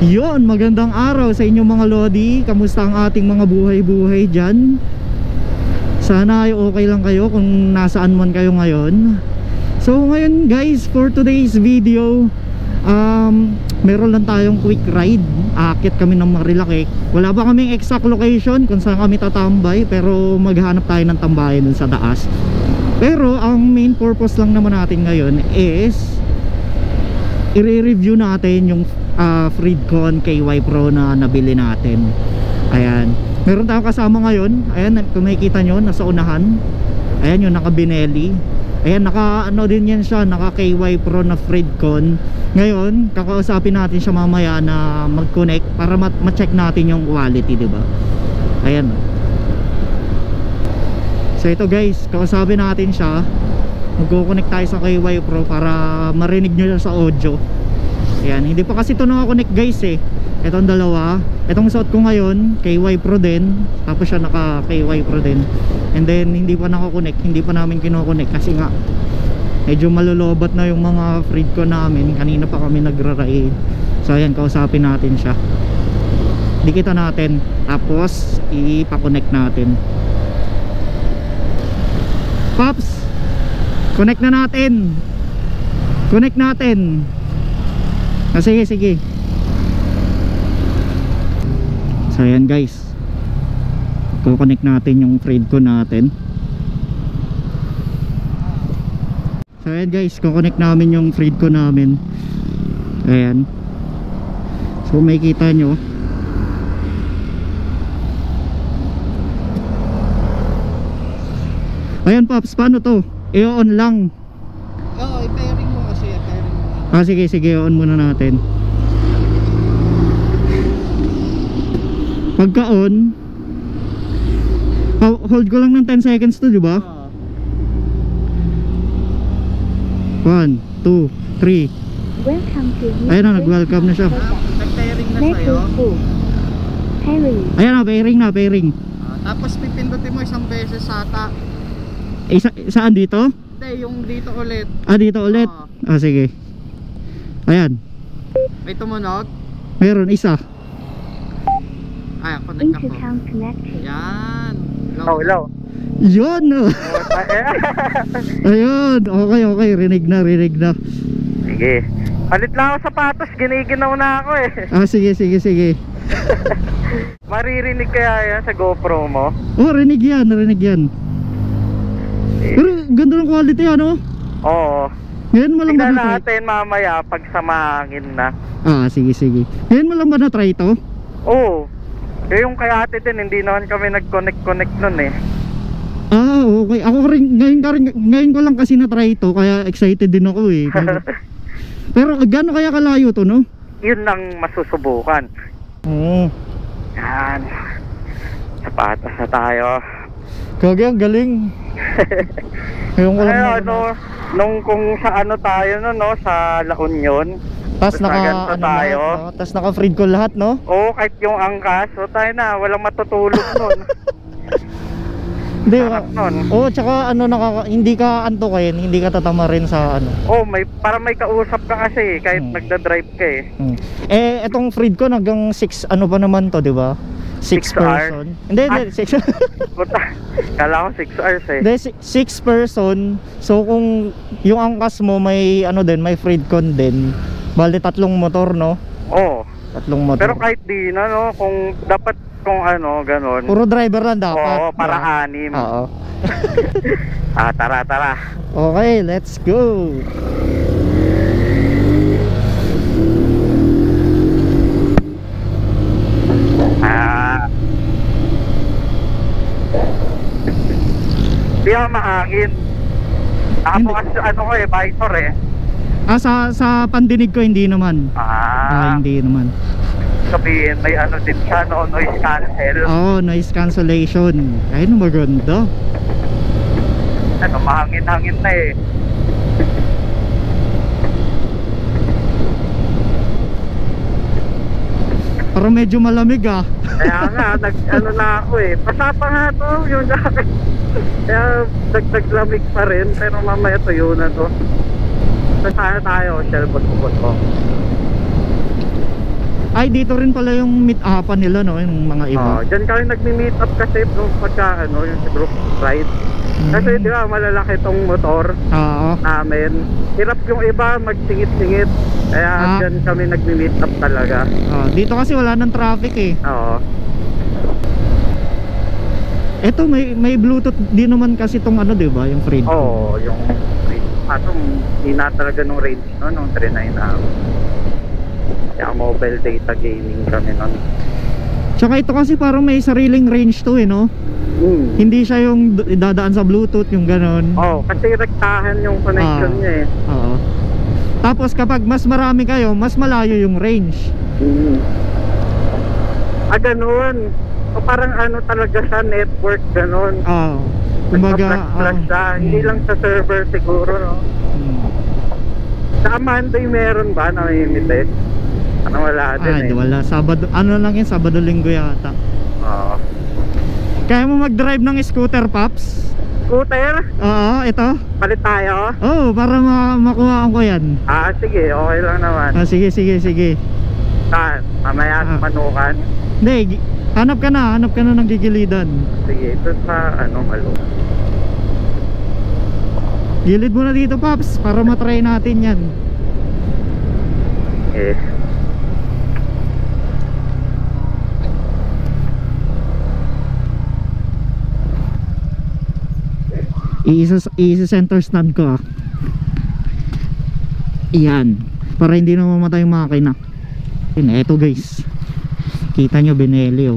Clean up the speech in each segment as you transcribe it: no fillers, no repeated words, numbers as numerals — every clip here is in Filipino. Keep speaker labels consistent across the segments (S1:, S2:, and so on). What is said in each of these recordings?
S1: Yon, magandang araw sa inyong mga lodi. Kamusta ang ating mga buhay-buhay dyan? Sana ay okay lang kayo kung nasaan man kayo ngayon. So ngayon guys, for today's video, meron lang tayong quick ride. Aakit kami ng Marilaki. Wala pa kaming exact location kung saan kami tatambay, pero maghanap tayo ng tambayan dun sa taas. Pero ang main purpose lang naman natin ngayon is i-review natin yung Freedcon KY Pro na nabili natin. Ayan, meron tayong kasama ngayon. Ayan, kung makikita nyo, nasa unahan. Ayan yung naka Benelli. Ayan, naka ano din yan siya, naka KY Pro na Freedcon. Ngayon, kakausapin natin siya mamaya na mag-connect para ma-check natin yung quality, diba? Ayan. So ito guys, kakausapin natin siya. Mag-connect tayo sa KY Pro para marinig nyo sa audio. Ayan, hindi pa kasi ito naka-connect guys eh. Itong dalawa. Itong suot ko ngayon, KY Pro din. Tapos siya naka KY Pro din. And then hindi pa naka-connect. Hindi pa namin kino-connect kasi nga medyo malolobat na yung mga Freedcon namin. Kanina pa kami nagra-ride. So ayan, kausapin natin siya. Dikita natin. Tapos ipa-connect natin. Pops, connect na natin. Connect natin. Sige, sige. So ayan guys, i-connect natin yung Freedcon natin. So ayan guys, i-connect namin yung Freedcon namin. Ayan. So may kita nyo. Ayan Pops, paano to? I-on lang.
S2: Oo, i-pairing mo kasi, i-pairing mo.
S1: Sige, sige, on muna natin. Pagka on, hold ko lang ng 10 seconds to, diba? 1, 2, 3. Ayun na, nag-welcome na siya.
S2: Nag-pairing na sa'yo.
S1: Ayan na, pairing na, pairing.
S2: Tapos pipindutin mo isang beses ata.
S1: Saan dito?
S2: Hindi, yung dito ulit.
S1: Dito ulit? Sige. Ayan.
S2: May tumunog?
S1: Meron, isa.
S2: Ayan, connect ako. Yan. Hello.
S1: Yun, no. Ayun, okay, okay. Rinig na, rinig na.
S2: Sige. Palit lang ako sapatos, giniginaw na ako eh.
S1: Sige, sige, sige.
S2: Maririnig kaya yan sa GoPro mo?
S1: Rinig yan, rinig yan. Pero ganda ng quality, ano?
S2: Oo.
S1: Ngayon mo lang ba
S2: tingnan
S1: na-try?
S2: natin mamaya pag samangin na.
S1: Sige, sige. Ngayon mo lang ba na-try ito?
S2: Oo. Yung kay ate din, hindi naman kami nag-connect nun eh.
S1: Okay. Ako rin, ngayon ko lang kasi na-try ito, kaya excited din ako eh. Pero gaano kaya kalayo to, no?
S2: Yun lang masusubukan.
S1: Oo.
S2: Yan. Sapatos na tayo.
S1: Kaya ang galing. Ngayon ko lang
S2: nung kung sa ano tayo no, sa La Union.
S1: Tas naka
S2: tayo.
S1: No? Tas naka Freedcon lahat, no?
S2: Oo, kahit yung angkas, tayo na, walang matutulog nun.
S1: Hindi, tsaka hindi ka antukin, hindi ka tatamarin sa ano.
S2: Para may kausap ka kasi kahit nagda-drive ka eh.
S1: Etong Freedcon hanggang 6 ano pa naman to, di ba? 6 person. Hindi, 6.
S2: Kala ko 6 hours eh.
S1: Hindi, 6 person. So kung yung angkas mo may may Freedcon din. Bali 3 motor, no?
S2: Oo.
S1: 3 motor.
S2: Pero kahit di na, no, kung dapat ganon.
S1: Puro driver lang dapat.
S2: Oo, para 6.
S1: Oo.
S2: Tara.
S1: Okay, let's go.
S2: Di ako mahangin. Ako kasi visor eh.
S1: Sa pandinig ko hindi naman. Hindi naman.
S2: Sabihin may din siya, no, noise cancel.
S1: Noise cancellation. Ayun, maganda.
S2: Mahangin-hangin na eh.
S1: Parang medyo malamig
S2: Kaya nga, na ako eh. Pasapa nga to, yung jacket. Kaya dagdag-lamig pa rin, pero mamaya tuyo na to. Sana tayo, shellbot ko.
S1: Ay, dito rin pala yung meet-upan nila, no? Yung mga iba.
S2: Diyan kami nagmi-meet up kasi nung pagka ano, yung group ride. Kasi di ba malalaki tong motor
S1: Oo.
S2: namin. Hirap yung iba magsingit-singit. Kaya diyan kami nagmi-meet up talaga.
S1: Dito kasi wala nang traffic eh.
S2: Oo.
S1: Ito may Bluetooth din naman kasi tong ano, 'di ba? Yung Freedom.
S2: Oo, yung hina talaga nung range no, nung 39 na. Kaya mobile data gaming kami nun.
S1: Tsaka ito kasi parang may sariling range to eh, no? Hindi siya yung dadaan sa Bluetooth, yung ganon.
S2: Kasi rektahan yung connection niya eh.
S1: Oo. Tapos kapag mas marami kayo, mas malayo yung range.
S2: Ganun. O parang ano talaga sa network, ganun.
S1: Kumbaga,
S2: Nagpa-flash siya. Hindi lang sa server siguro, no? Sa Monday meron ba na may imite? Ano wala din eh.
S1: Wala. Sabado, ano lang yun, Sabado Linggo yata.
S2: Oo.
S1: Kaya mo mag-drive ng scooter, Paps?
S2: Scooter?
S1: Oo, ito.
S2: Palit tayo?
S1: Para makuha ko yan.
S2: Sige, okay lang naman.
S1: Sige.
S2: Saan? Mamaya manukan?
S1: Hindi, hanap ka na ng gigilidan.
S2: Sige, ito sa ano, malo.
S1: Gilid mo na dito, Paps, para matry natin yan.
S2: Yes.
S1: Iisa center stand ko Iyan, para hindi na mamatay yung makina. Eto guys, kita nyo Benelli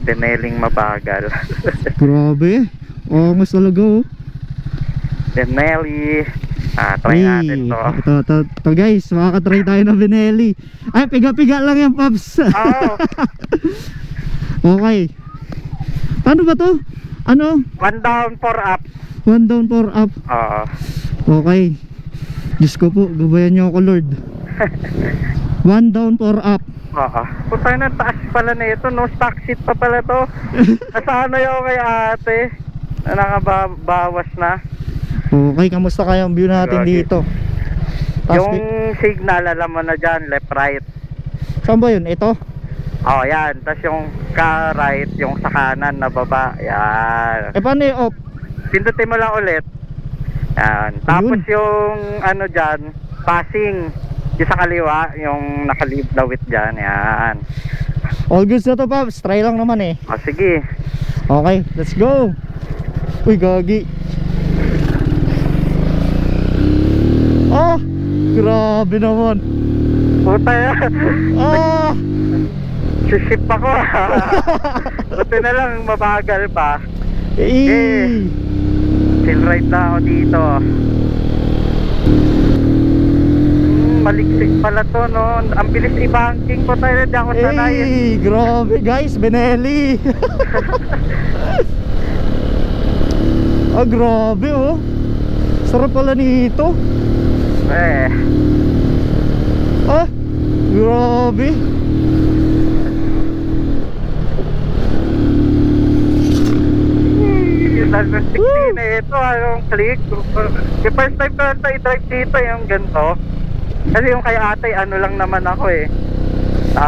S2: Beneling mabagal.
S1: Grabe, mas talaga
S2: Benelli. Try natin to.
S1: Ito guys, makakatry tayo ng Benelli. Ay, piga-piga lang yan, Paps. Okay. Paano ba to? Ano?
S2: 1 down, 4 up.
S1: 1 down, 4 up. Okay. Diyos ko po, gabayan nyo ako, Lord. 1 down, 4 up.
S2: Puta na, taas pala na ito, no? Stock seat pa pala to. Nasanay ako kay ate na nakabawas na.
S1: Okay, kamusta kaya ang view natin dito?
S2: Yung signal, alam mo na dyan, left, right.
S1: Saan ba yun? Ito?
S2: Yan. Tapos yung ka-right, yung sa kanan na baba. Yan.
S1: Paano yung off?
S2: Pindutin mo lang ulit. Yan. Tapos yung ano dyan, passing. Yung sa kaliwa, yung nakalawit dyan. Yan.
S1: All goods na to, Paps. Try lang naman eh.
S2: Sige.
S1: Okay, let's go. Uy, gagi. Grabe naman.
S2: Puta yan. Sisip ako. Buti na lang mabagal pa. Chill ride na ako dito. Maliksik pala to, no? Ang bilis i-banking ko tayo. Di ako sanay.
S1: Grabe guys, Benelli. Grabe sarap pala nito. Grabe.
S2: Yung 16 na ito, yung click. Yung first time ko lang i-drive dito yung ganito. Kasi yung kay ate, ano lang naman ako eh.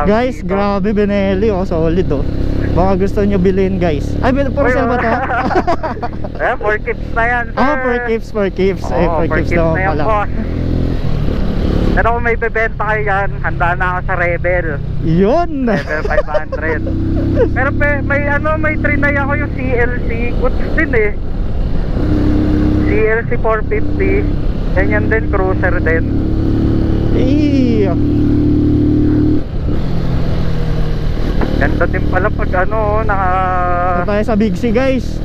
S1: Guys, dito. Grabe Benelli, solid Baka gusto nyo bilhin guys. Ay, for sale ba to?
S2: For keeps na yan, sir.
S1: For keeps
S2: for keeps
S1: naman
S2: na yan,
S1: pala.
S2: boss. Pero kung may bebenta kayo yan, handa na ako sa Rebel.
S1: Yun!
S2: Rebel 500. Pero may trinay ako yung CLC. Goods din eh. CLC 450. Ganyan din, cruiser din. Ganda din pala pag
S1: Ito tayo sa Big C guys.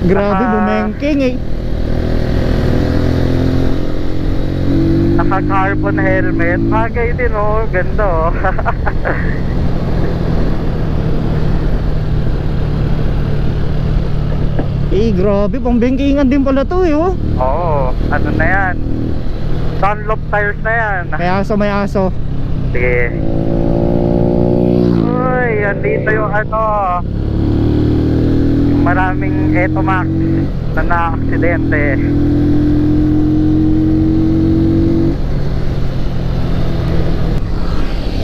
S1: Grabe, bumengking
S2: naka-carbon helmet. Bagay din ganda
S1: grabe, pambengkingan din pala to
S2: Oo, ano na yan, Dunlop tires na yan.
S1: May aso, may aso.
S2: Sige. Uy, andito yung yung maraming Etomax na na-aksidente.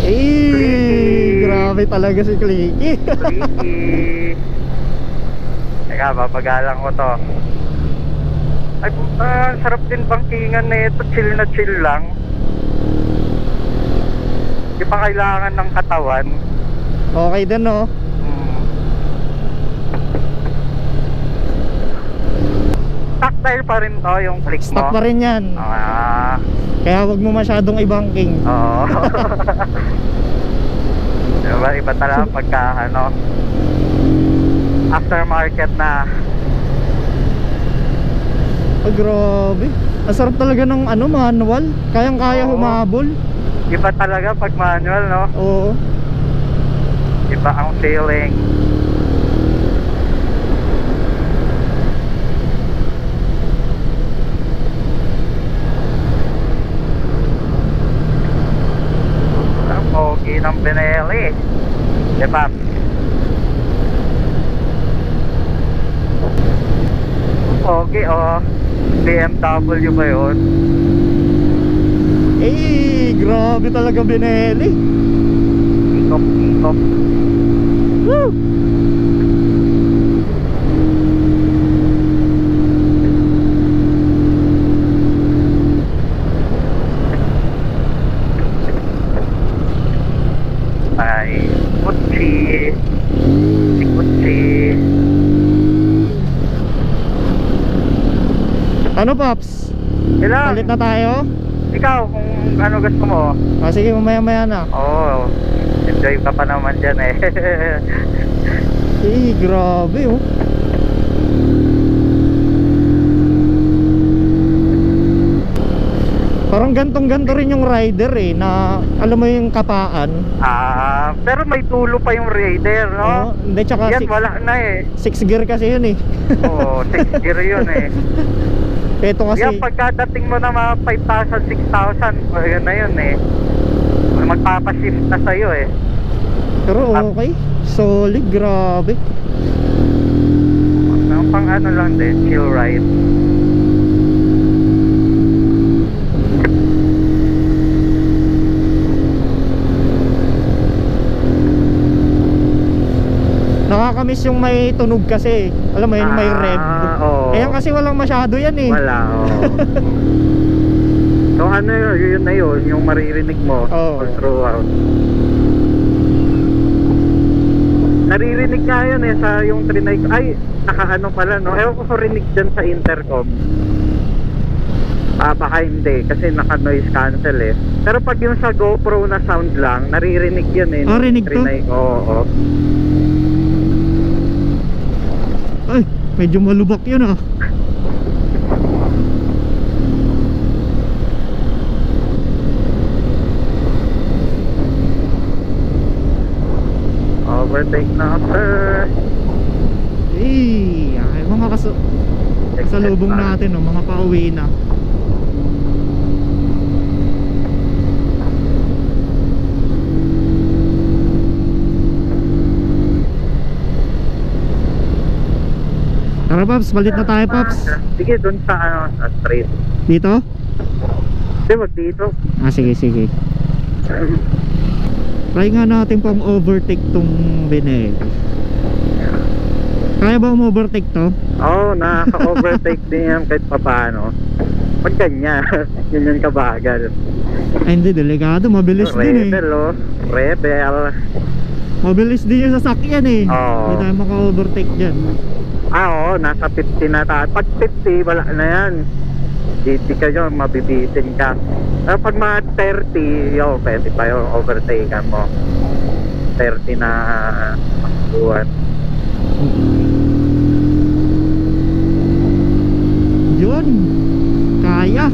S1: Eh, grabe talaga si Clicky.
S2: Clicky. Teka, papagalang ko to. Ay, sarap din bangkingan na ito. Chill na chill lang. Di pa kailangan ng katawan.
S1: Okay din, no?
S2: Tactile pa rin to yung click mo.
S1: Stock pa rin yan. Kaya wag mo masyadong i-banking.
S2: Oo. Diba, iba talaga pagka ano, aftermarket na.
S1: Oh, grabe. Ang sarap talaga ng ano, manual. Kayang-kaya
S2: Oo.
S1: humabol.
S2: Iba talaga pag manual, no?
S1: Oo.
S2: Iba ang feeling. Ang pogi ng Benelli. Diba? Pogi, oh. BMW ba yun?
S1: Eh, grabe talaga Benelli.
S2: Ikop, ikop.
S1: Woo!
S2: Ay, Gucci. Si Gucci.
S1: Ano, Pops?
S2: Ilang?
S1: Palit na tayo?
S2: Ikaw, kung ano gusto mo.
S1: Ah, sige, mamaya-maya na.
S2: Oo. Enjoy ka pa naman dyan eh.
S1: Eh, grabe, oh. Parang gantong-ganto rin yung rider eh, na alam mo yung kapaan.
S2: Pero may tulo pa yung Raider, no?
S1: Oo, hindi, tsaka
S2: Yan, wala na eh.
S1: 6 gear kasi yun eh.
S2: Oo, 6 gear yun eh.
S1: Ito kasi,
S2: Yan, pagkadating mo na mga 5,000, 6,000, yun na yun eh. Magpapashift na sa'yo eh.
S1: pero okay. Solid, grabe.
S2: Pang ano lang din, chill ride.
S1: Nakakamiss yung may tunog kasi. Alam mo yun, may rev.
S2: Oo.
S1: Ayan kasi walang masyado yan eh.
S2: Wala, oo. So ano yun na yun, yung maririnig mo
S1: Oo.
S2: all throughout. Naririnig nga yun eh sa yung trinay. Ay, nakaano pala no. Ewan ko kung rinig dyan sa intercom. Baka hindi kasi naka noise cancel eh. Pero pag yung sa GoPro na sound lang, naririnig yun eh.
S1: Ah, rinig to?
S2: Oo.
S1: Ay, medyo malubak yun ah.
S2: Overtake na sir.
S1: Eh, ay, mga kasalubong natin, no, mga pauwi na. Tara, Pops, balit na tayo, Pops.
S2: Sige, dun sa ano, sa street.
S1: Dito?
S2: Hindi, wag dito.
S1: Ah, sige, sige. Try nga natin pang overtake tong Benelli. Kaya ba overtake to?
S2: Oo, nakaka-overtake din yan kahit papaano. Pag ganyan, ganyan kabagal.
S1: Ay, hindi, delikado. Mabilis din eh.
S2: Rebel, oh. Rebel.
S1: Mabilis din yung sasakyan eh.
S2: Oo.
S1: Hindi tayo maka-overtake dyan.
S2: Oo, nasa 50 na tayo. Pag 50, wala na yan. Hindi ka yun, mabibitin ka. Pero pag mga 30, pwede pa yung overtake mo. 30 na buwan.
S1: Yun. Kaya.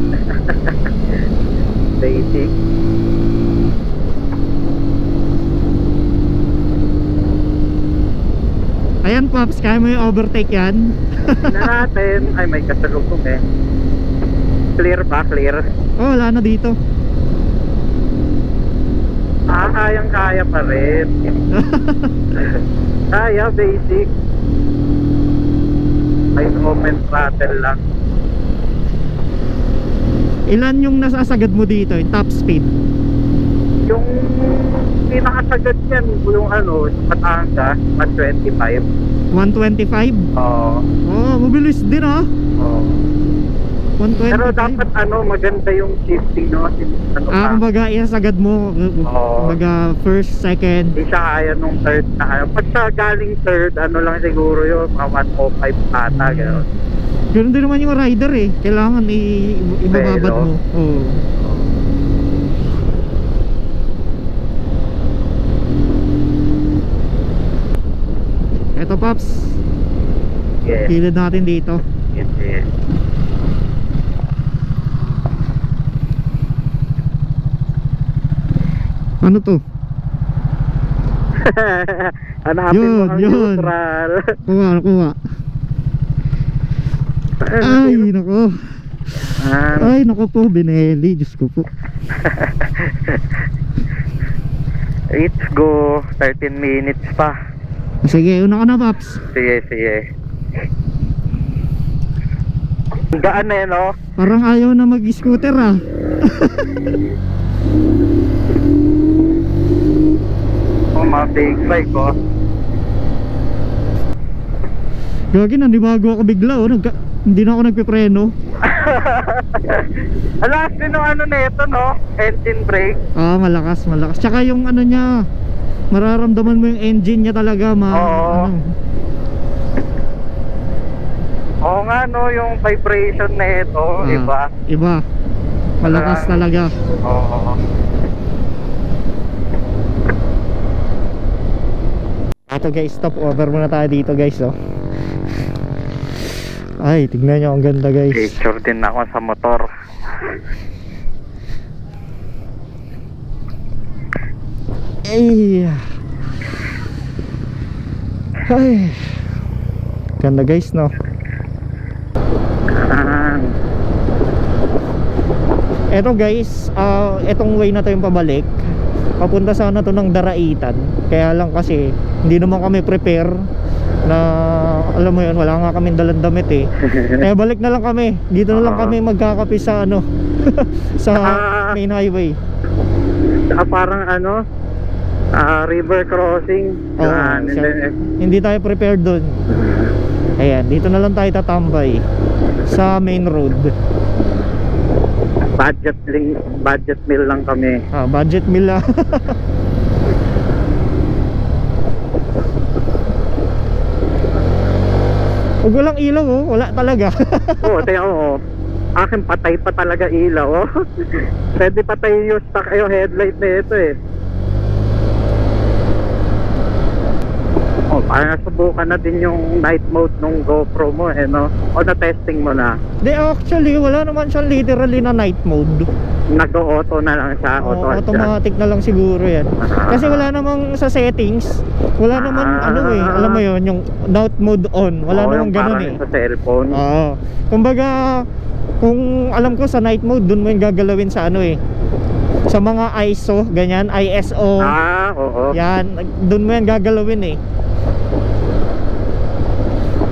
S2: Basic.
S1: Ayan, Pops, kaya mo yung overtake yan?
S2: Tingnan natin. Ay, may kasalubong eh. Clear ba? Clear?
S1: Oh, wala na dito.
S2: Kayang-kaya pa rin. Kaya, basic. May open throttle lang.
S1: Ilan yung nasasagad mo dito? Yung top speed?
S2: Yung pinakasagad yan, yung ano, Patangas, 125.
S1: 125?
S2: Oo.
S1: Oh, mabilis din ah.
S2: Oo.
S1: 125.
S2: Pero dapat ano, maganda yung shifting, no? Kasi ano
S1: Ah,
S2: ka,
S1: kumbaga isagad mo.
S2: Oo.
S1: Kumbaga first, second.
S2: hindi siya kaya nung third na kaya. Pag sa galing third, ano lang siguro yun, mga 105 ata, gano'n.
S1: Ganun din naman yung rider eh. Kailangan ibababad
S2: Velo.
S1: mo. Oo. Eto Paps,
S2: Yes,
S1: kilid natin dito.
S2: yes, yes.
S1: Ano to?
S2: Hanapin mo
S1: Yun,
S2: ang
S1: yun.
S2: neutral.
S1: Kuha. Ay, nako. Ay, nako po, Binelli. Diyos ko po.
S2: Let's go. 13 minutes pa.
S1: Sige, una ka na Paps.
S2: Sige, sige. Gaan na yan, oh.
S1: Parang ayaw na mag-scooter ah.
S2: Oh, mga big bike, oh.
S1: Gagi, nandibago ako bigla oh. Hindi na ako nagpipreno.
S2: Alas din yung ano na ito, no? Engine brake.
S1: Ah, malakas. Tsaka yung ano niya, mararamdaman mo yung engine niya talaga,
S2: Oo.
S1: ano.
S2: Oo nga, no? Yung vibration na ito, iba.
S1: Iba. Malakas talaga.
S2: Oo.
S1: Ito guys, stop over muna tayo dito guys, oh. Ay, tignan nyo, ang ganda guys.
S2: Picture din ako sa motor.
S1: Ay. Ay. Ganda guys, no? Eto guys, etong way na to yung pabalik. Papunta sana to ng Daraitan. Kaya lang kasi hindi naman kami prepare na, alam mo yun, wala nga kaming dalang damit eh. Kaya balik na lang kami. Dito na lang kami magkakape sa ano sa main highway.
S2: Parang ano, river crossing.
S1: Hindi tayo prepared doon. Ayan, dito na lang tayo tatambay sa main road.
S2: Budget meal lang kami.
S1: Budget meal lang. Huwag walang ilaw oh, wala talaga.
S2: Oo, tayo oh. Akin patay pa talaga ilaw, oh. Pwede patay yung stock yung headlight na ito eh. Oh, parang nasubukan na din yung night mode nung GoPro mo eh, no? O na-testing mo na?
S1: Di, actually wala naman siyang literally na night mode.
S2: Nag-auto na lang siya,
S1: automatic na lang siguro yan. Kasi wala namang sa settings, wala naman ano eh, alam mo yun, yung night mode on, wala namang ganun eh.
S2: Sa cellphone.
S1: Oo. Kumbaga, kung alam ko sa night mode, dun mo yung gagalawin sa ano eh, sa mga ISO, ganyan, ISO.
S2: Oo.
S1: Yan, dun mo yan gagalawin eh.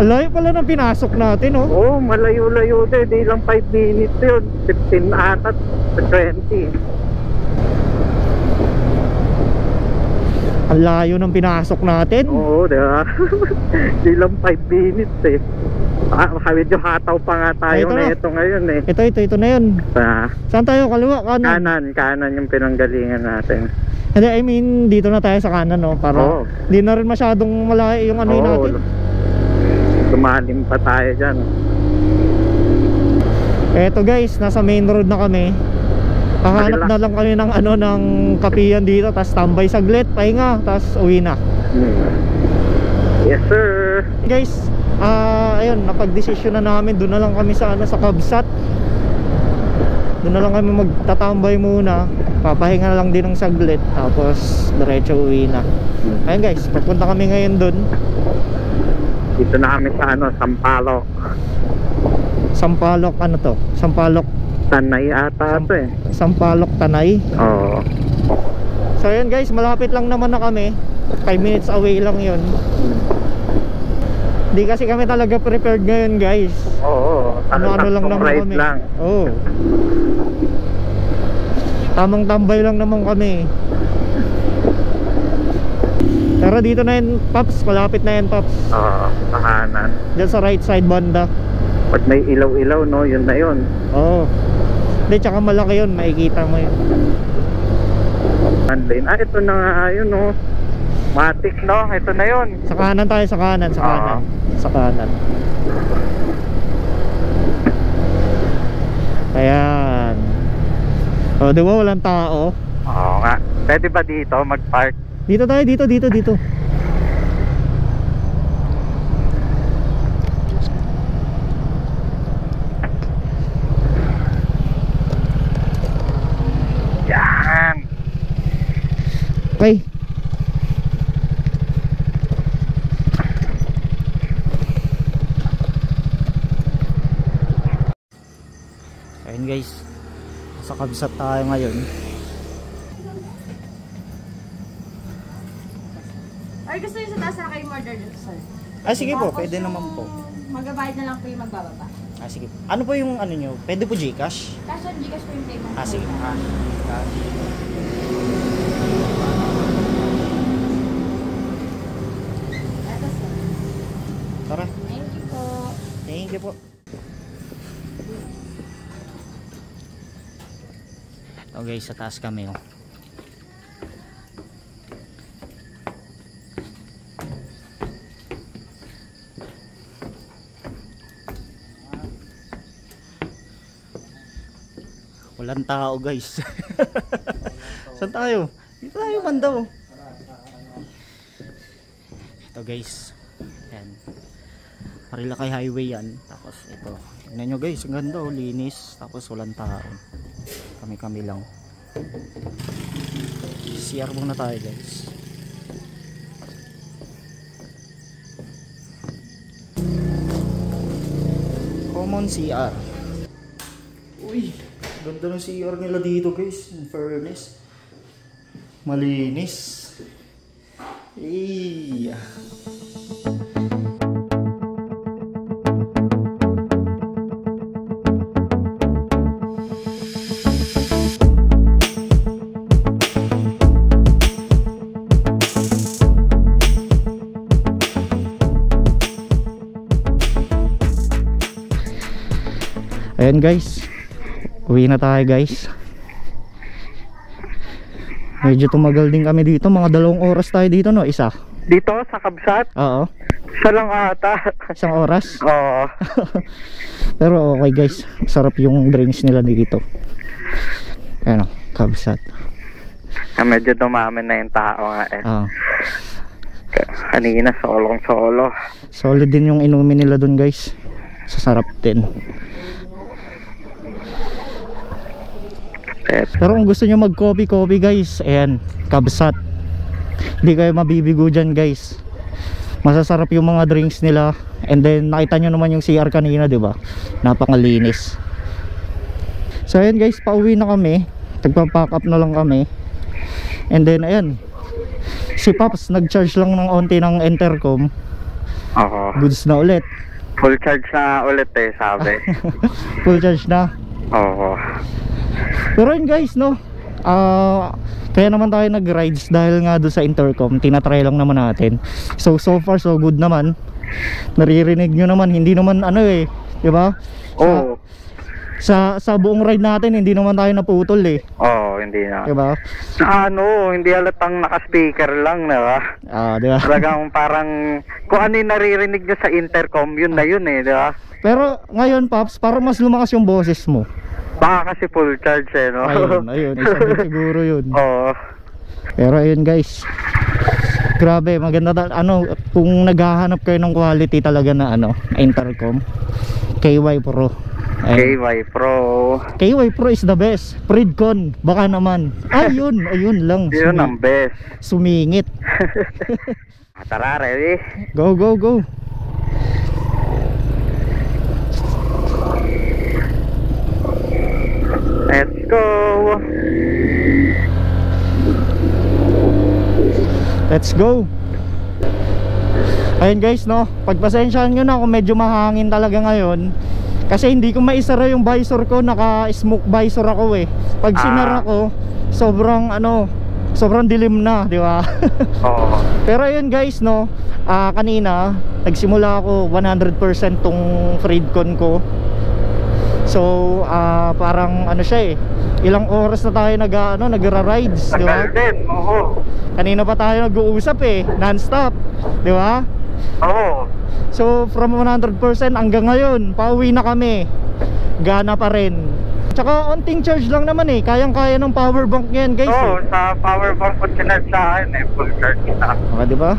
S1: Alayo pala ng pinasok natin, oh.
S2: Oo, malayo-layo din. Di lang 5 minutes yun. 15 ata, 20.
S1: Ang layo ng pinasok natin.
S2: Oo, diba? Di lang 5 minutes eh. Medyo hataw pa nga tayo na ito ngayon eh.
S1: Ito na yun. Saan tayo? Kaliwa? Kanan?
S2: Kanan yung pinanggalingan natin.
S1: Hindi, I mean, dito na tayo sa kanan, no? Para di na rin masyadong malayo yung ano natin.
S2: Lumalim pa tayo dyan.
S1: Eto guys, nasa main road na kami. Kahanap na lang kami ng ano, ng kapiyan dito. Tapos tambay saglit, pahinga, tapos uwi na.
S2: Yes sir.
S1: Guys, ayun, napag-desisyon na namin. Doon na lang kami sa ano, sa Kabsat. Doon na lang kami magtatambay muna. Papahinga na lang din ng saglit. Tapos diretso uwi na. Ayun guys, papunta kami ngayon doon.
S2: Dito na kami sa ano, Sampaloc.
S1: Sampaloc ano to? Sampaloc
S2: Tanay ata ito eh.
S1: Sampaloc Tanay.
S2: Oo.
S1: So ayun guys, malapit lang naman na kami. 5 minutes away lang yun. Hindi kasi kami talaga prepared ngayon guys.
S2: Oo.
S1: Ano lang naman kami. Oo. Tamang tambay lang naman kami. Pero dito na yun, Paps. Malapit na yan, Paps.
S2: Oo, sa kanan.
S1: Diyan sa right side banda.
S2: Pag may ilaw-ilaw, no, yun na yun.
S1: Oo. Hindi, tsaka malaki yun. Makikita mo yun.
S2: Ito na nga yun, no. Matic, no. Ito na yun.
S1: Sa kanan tayo, sa kanan, sa kanan. Sa kanan. Ayan. O, di ba walang tao?
S2: Oo nga. Pwede ba dito mag-park?
S1: Dito tayo, dito.
S2: Yan.
S1: Okay. Ayun guys, sa Kabsat tayo ngayon.
S3: Or gusto nyo sa taas na kayo order dito, sir?
S1: Sige po,
S3: Tapos
S1: pwede
S3: yung
S1: naman po.
S3: Magbabayad na lang po yung magbababa.
S1: Sige. Ano po yung ano nyo? Pwede po Gcash?
S3: Cash on Gcash po yung payment.
S1: Sige.
S3: Ito, sir.
S1: Tara.
S3: Thank you po.
S1: Thank you po. Ito guys, sa taas kami oh. Walang tao guys. Saan tayo? Dito tayo banda oh. Ito guys. Yan. Marilakay highway yan. Tapos ito. Tignan nyo guys, ang ganda oh, linis. Tapos walang tao. Kami lang. CR muna tayo guys. Common CR. Uy, ganda ng CR nila dito guys. In fairness, malinis. Ayan guys, uwi na tayo guys. Medyo tumagal din kami dito, mga 2 oras tayo dito no, isa.
S2: Dito sa Kabsat?
S1: Oo.
S2: Isa lang ata.
S1: 1 oras.
S2: Oo.
S1: Pero okay guys, sarap yung drinks nila dito. Ayan o, Kabsat.
S2: Medyo dumami na yung tao nga eh.
S1: Oo.
S2: Kanina solong-solo.
S1: Solid din yung inumin nila dun guys. Sasarap din. Pero kung gusto nyo mag coffee guys, ayan, Kabsat. Hindi kayo mabibigo dyan guys. Masasarap yung mga drinks nila. And then nakita nyo naman yung CR kanina, diba? Napakalinis. So ayan guys, pauwi na kami. Nagpa-pack up na lang kami. And then ayan, si Pops nag-charge lang ng onti ng intercom.
S2: Oo.
S1: Goods na ulit.
S2: Full charge na ulit eh, sabi.
S1: Full charge na.
S2: Oo.
S1: Pero yun guys no, kaya naman tayo nag-rides dahil nga doon sa intercom. Tinatry lang naman natin. So far so good naman. Naririnig nyo naman, hindi naman ano eh, diba?
S2: Oo.
S1: Sa buong ride natin hindi naman tayo naputol eh,
S2: Oo, hindi na.
S1: diba?
S2: Hindi halatang naka-speaker lang, diba?
S1: Diba?
S2: Talagang parang kung ano yung naririnig nyo sa intercom, yun na yun eh, diba?
S1: Pero ngayon Pops, parang mas lumakas yung boses mo.
S2: Baka kasi full charge eh, no?
S1: Ayun, isa din siguro yun.
S2: Oo.
S1: Pero ayun guys, grabe, maganda kung naghahanap kayo ng quality talaga na intercom, KY Pro.
S2: KY Pro.
S1: KY Pro is the best. Pridcon, baka naman. Ayun lang.
S2: Yun ang best.
S1: Sumingit.
S2: Tara, ready?
S1: Go.
S2: Let's go.
S1: Let's go. Ayun guys no, pagpasensyahan nyo na kung medyo mahangin talaga ngayon. Kasi hindi ko maisara yung visor ko, naka smoke visor ako eh. Pag sinara ko, sobrang sobrang dilim na, di ba?
S2: Oo.
S1: Pero ayun guys, no, kanina nagsimula ako 100% tong Freedcon ko. So parang ano siya ilang oras na tayo nagra-rides, di ba?
S2: Tagal din, oo.
S1: Kanina pa tayo nag-uusap non-stop, di ba?
S2: Oo.
S1: So from 100% hanggang ngayon, pauwi na kami. Gana pa rin. Tsaka onting charge lang naman kayang-kaya ng power bank yan guys.
S2: Oo, sa power bank ko sinad sa akin full charge na.
S1: Di ba?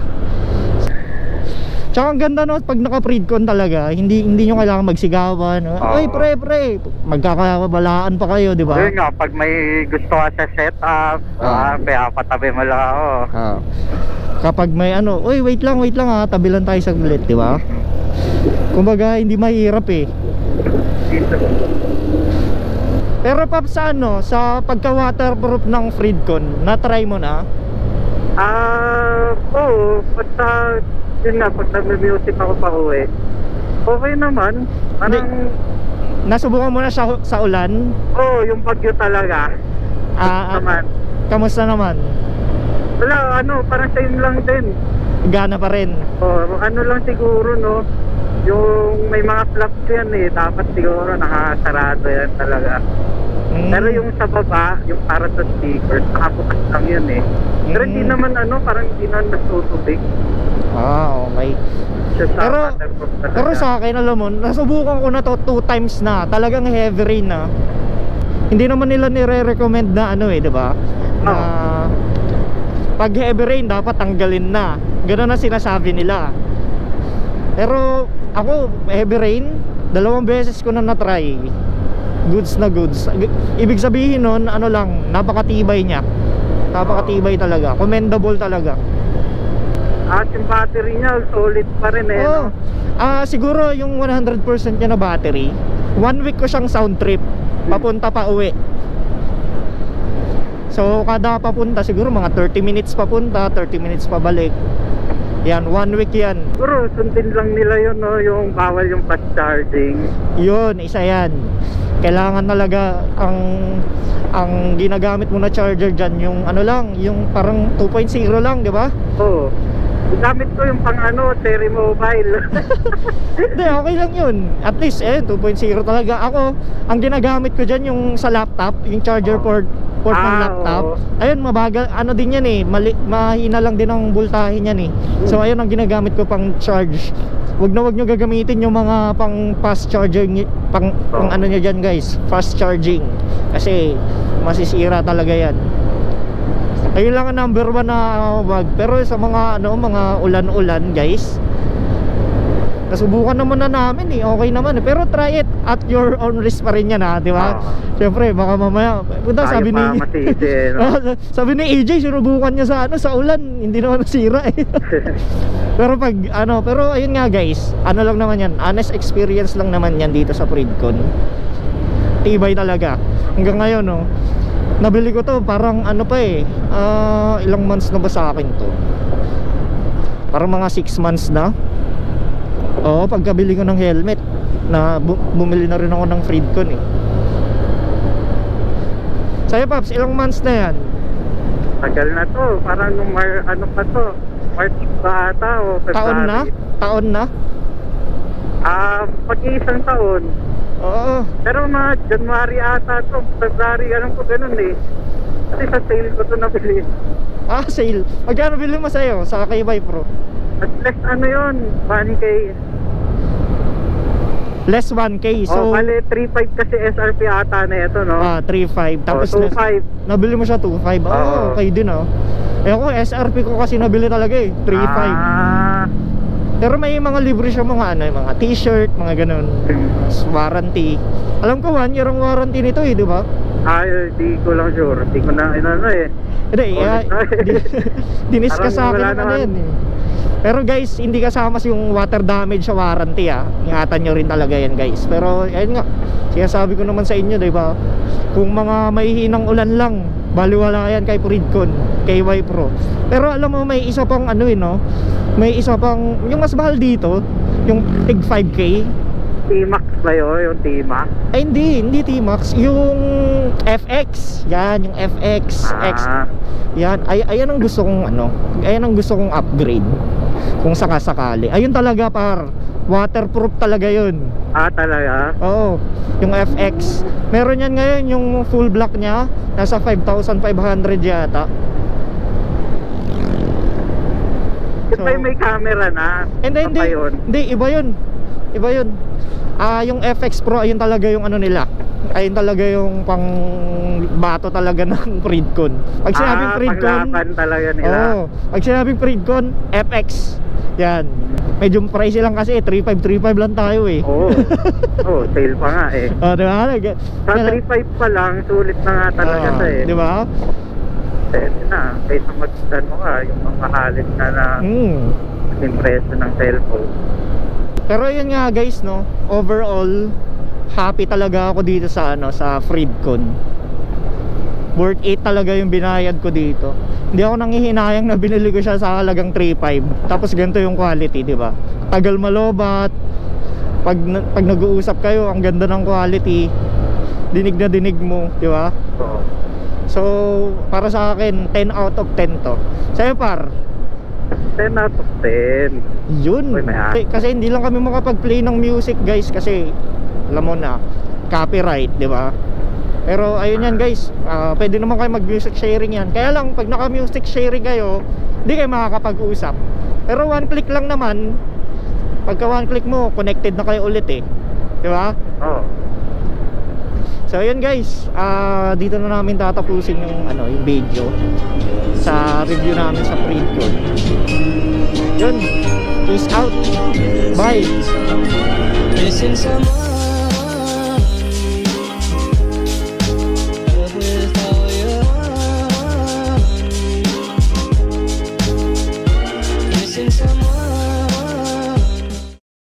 S1: Tsaka ang ganda pag naka-Freedcon talaga, hindi nyo kailangan magsigawan. Oy pre, magkakabalaan pa kayo, di ba?
S2: Yun nga, pag may gusto ka sa setup, kaya patabi mo lang ako.
S1: Kapag may oy wait lang tabi lang tayo saglit, di ba? Kumbaga hindi mahirap Pero Paps, sa pagka-waterproof ng Freedcon, na-try mo na?
S2: Oo, yun nga, pag nag-music ako pa uwi, okay naman. Parang
S1: nasubukan mo na sa ulan?
S2: Oo, yung bagyo talaga. Naman.
S1: Kamusta naman?
S2: Wala, parang same lang din.
S1: Gana pa rin?
S2: Oo, lang siguro, no, yung may mga flaps yan dapat siguro nakasarado yan talaga. Pero yung sa baba, yung para sa speakers, nakabukas lang yun Pero hindi naman parang hindi na nasutubig.
S1: Okay. Pero sa akin, alam mo, nasubukan ko na to 2 times na. Talagang heavy rain na. Hindi naman nila nire-recommend na di ba? Na pag heavy rain dapat tanggalin na. Ganoon na sinasabi nila. Pero ako, heavy rain, 2 beses ko na na-try. Goods na goods. Ibig sabihin nun, lang, napakatibay niya. Napakatibay talaga. Commendable talaga.
S2: At yung battery niya, solid pa rin no?
S1: Siguro yung 100% niya na battery, 1 week ko siyang sound trip. Papunta pa uwi. So kada papunta, siguro mga 30 minutes papunta, 30 minutes pabalik. Yan, 1 week yan.
S2: Siguro, sundin lang nila yun, no? Yung bawal yung fast charging.
S1: Yun, isa yan. Kailangan talaga ang ginagamit mo na charger dyan, yung lang, yung parang 2.0 lang, di ba?
S2: Oo. Gamit ko yung pang Cherry Mobile.
S1: Hindi, okay lang yun. At least, 2.0 talaga. Ako, ang ginagamit ko dyan yung sa laptop, yung charger port ng laptop. Ayun, mabagal, din yan mahina lang din ang voltahe niyan So, ayun ang ginagamit ko pang charge. Wag nyo gagamitin yung mga pang fast charging, pang niya dyan guys, fast charging. Kasi, masisira talaga yan. Ayun lang ang number 1 na wag. Pero sa mga mga ulan-ulan guys, nasubukan naman na namin okay naman pero try it at your own risk pa rin yan di ba? Siyempre baka mamaya sabi ni sabi ni AJ sinubukan niya sa ulan, hindi naman nasira pero pag pero ayun nga guys, lang naman yan, honest experience lang naman yan dito sa Freedcon. Tibay talaga hanggang ngayon nabili ko to parang ilang months na ba sa akin to, parang mga 6 months na. Oo, pagkabili ko ng helmet na bumili na rin ako ng Freedcon Sa'yo Paps, ilang months na yan?
S2: Tagal na to, parang nung pa to, March ba ata o February?
S1: Taon na?
S2: Pag-iisang taon.
S1: Oo.
S2: Pero mga January ata to, February, alam ko ganun Kasi sa sale ko to nabili.
S1: Sale? Magkano bili mo sa'yo sa K-Buy Pro?
S2: At less yun, 1K.
S1: Less 1K. So,
S2: bale 3.5 kasi SRP ata na ito, no?
S1: 3.5. Tapos
S2: 2.5.
S1: nabili mo siya 2.5. Okay din ako SRP ko kasi nabili talaga 3.5. Pero may mga libre siya, mga mga t-shirt, mga ganun. Warranty. Alam ko 1 year ang warranty nito di ba?
S2: Di ko lang sure. Di ko na
S1: Hindi, dinis ka sa akin yan Pero guys, hindi kasama yung water damage sa warranty Ingatan nyo rin talaga yan guys. Pero ayun nga, sinasabi ko naman sa inyo, diba? Kung mga mahihinang ulan lang, baliwala yan kay Freedcon, KY Pro. Pero alam mo, may isa pang may isa pang, yung mas mahal dito, yung tig 5K.
S2: T-Max ba yun? Yung T-Max?
S1: Ay hindi T-Max, yung FX. Yan, yung FX X. Yan, ayan ang gusto kong ano, ayan ang gusto kong upgrade kung sakasakali. Ayun talaga par, waterproof talaga yun.
S2: Talaga?
S1: Oo, yung FX. Meron yan ngayon, yung full black niya, nasa 5,500 yata.
S2: So, may camera na?
S1: Hindi,
S2: Pa yun?
S1: hindi, iba yun. Yung FX Pro, ayun talaga yung ano nila. Ayun talaga yung pang bato talaga ng Freedcon. Pag sinabing Freedcon,
S2: panglaban talaga nila.
S1: oo, pag sinabing Freedcon, FX. Yan. Medyo price lang kasi 3.5 lang tayo eh.
S2: Oo. Oh, sale pa nga eh.
S1: Oh, di ba?
S2: Sa 3.5 pa lang, sulit na nga talaga to eh.
S1: Di ba?
S2: Pwede na. Kaysa mag-ano ka, yung mga halit na impreso ng cellphone.
S1: Pero yun nga guys, no, overall happy talaga ako dito sa ano, sa Freedcon. Worth it talaga yung binayad ko dito. Hindi ako nanghihinayang na binili ko siya sa halagang 3.5. Tapos ganito yung quality, di ba? Tagal malobat. Pag nag-uusap kayo, ang ganda ng quality. Dinig na dinig mo, di ba? So, para sa akin, 10 out of 10 to. Sa'yo par?
S2: 10 out of 10.
S1: Yun.
S2: Uy,
S1: Kasi hindi lang kami makapag-play ng music guys, kasi alam mo na, copyright, di ba? Pero ayun yan guys, pwede naman kayo mag-music sharing yan. Kaya lang, pag naka-music sharing kayo, hindi kayo makakapag-usap. Pero one click lang naman. Pagka one click mo, connected na kayo ulit eh, di ba?
S2: Oo.
S1: So ayun guys, dito na namin tatapusin yung ano, yung video sa review namin sa Freedcon. Yun, peace out, bye.
S4: Missing someone